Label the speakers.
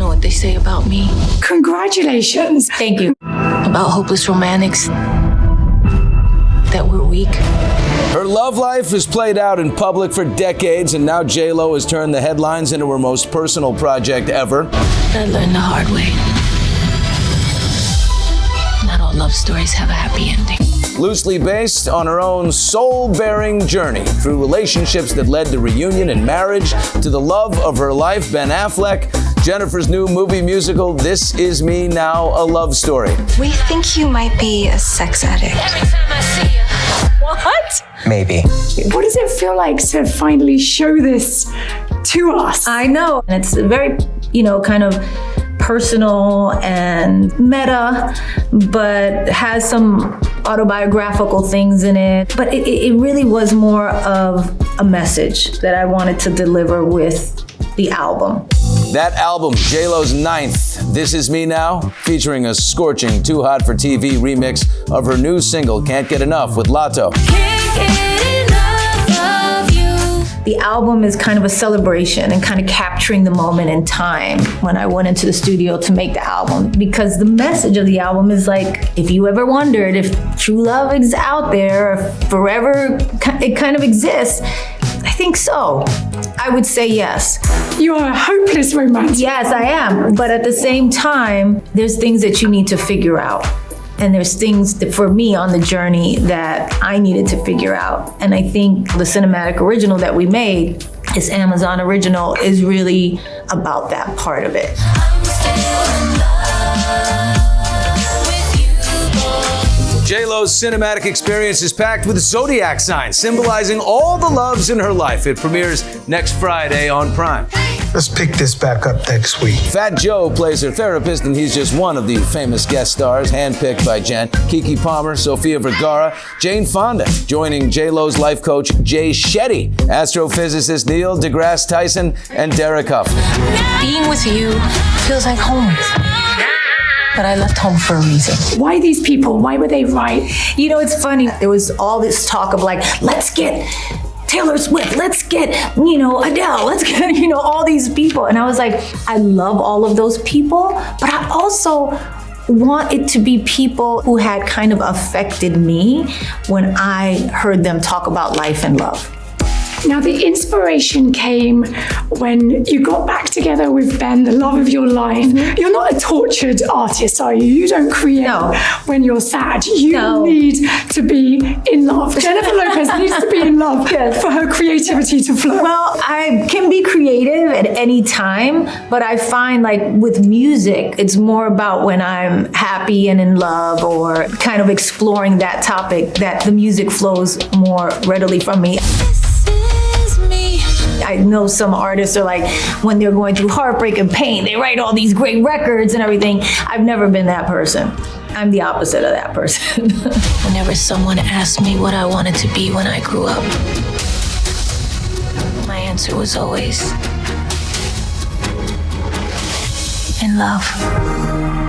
Speaker 1: what they say about me.
Speaker 2: Congratulations.
Speaker 1: Thank you. About hopeless romantics. That we're weak.
Speaker 3: Her love life is played out in public for decades, and now J.Lo has turned the headlines into her most personal project ever.
Speaker 1: I learned the hard way. Not all love stories have a happy ending.
Speaker 3: Loosely based on her own soul-bearing journey through relationships that led to reunion and marriage, to the love of her life, Ben Affleck, Jennifer's new movie musical, This Is Me Now, a love story.
Speaker 4: We think you might be a sex addict.
Speaker 1: Every time I see you. What?
Speaker 5: Maybe.
Speaker 2: What does it feel like to finally show this to us?
Speaker 6: I know. And it's very, kind of personal and meta, but has some autobiographical things in it. But it really was more of a message that I wanted to deliver with the album.
Speaker 3: That album, J.Lo's 9th, This Is Me Now, featuring a scorching Too Hot for TV remix of her new single, Can't Get Enough, with Lotto.
Speaker 1: Can't get enough of you.
Speaker 6: The album is kind of a celebration and kind of capturing the moment in time when I went into the studio to make the album, because the message of the album is like, if you ever wondered if true love is out there, or forever it kind of exists, I think so. I would say yes.
Speaker 2: You are a hopeless romantic.
Speaker 6: Yes, I am. But at the same time, there's things that you need to figure out. And there's things that, for me, on the journey that I needed to figure out. And I think the cinematic original that we made, this Amazon original, is really about that part of it.
Speaker 1: I'm still in love with you, boy.
Speaker 3: J.Lo's cinematic experience is packed with zodiac signs, symbolizing all the loves in her life. It premieres next Friday on Prime.
Speaker 5: Let's pick this back up next week.
Speaker 3: Fat Joe plays her therapist, and he's just one of the famous guest stars, handpicked by Jen. Keke Palmer, Sofia Vergara, Jane Fonda, joining J.Lo's life coach, Jay Shetty, astrophysicist Neil deGrasse Tyson, and Derek Huff.
Speaker 1: Being with you feels like home. But I left home for a reason.
Speaker 2: Why these people? Why were they right?
Speaker 6: It's funny. There was all this talk of like, let's get Taylor Swift, let's get, Adele, let's get, all these people. And I was like, I love all of those people, but I also want it to be people who had kind of affected me when I heard them talk about life and love.
Speaker 2: Now, the inspiration came when you got back together with Ben, the love of your life. Mm-hmm. You're not a tortured artist, are you? You don't create when you're sad. You need to be in love. Jennifer Lopez needs to be in love for her creativity to flow.
Speaker 6: Well, I can be creative at any time, but I find like with music, it's more about when I'm happy and in love, or kind of exploring that topic, that the music flows more readily from me. I know some artists are like, when they're going through heartbreak and pain, they write all these great records and everything. I've never been that person. I'm the opposite of that person.
Speaker 1: Whenever someone asked me what I wanted to be when I grew up, my answer was always, in love.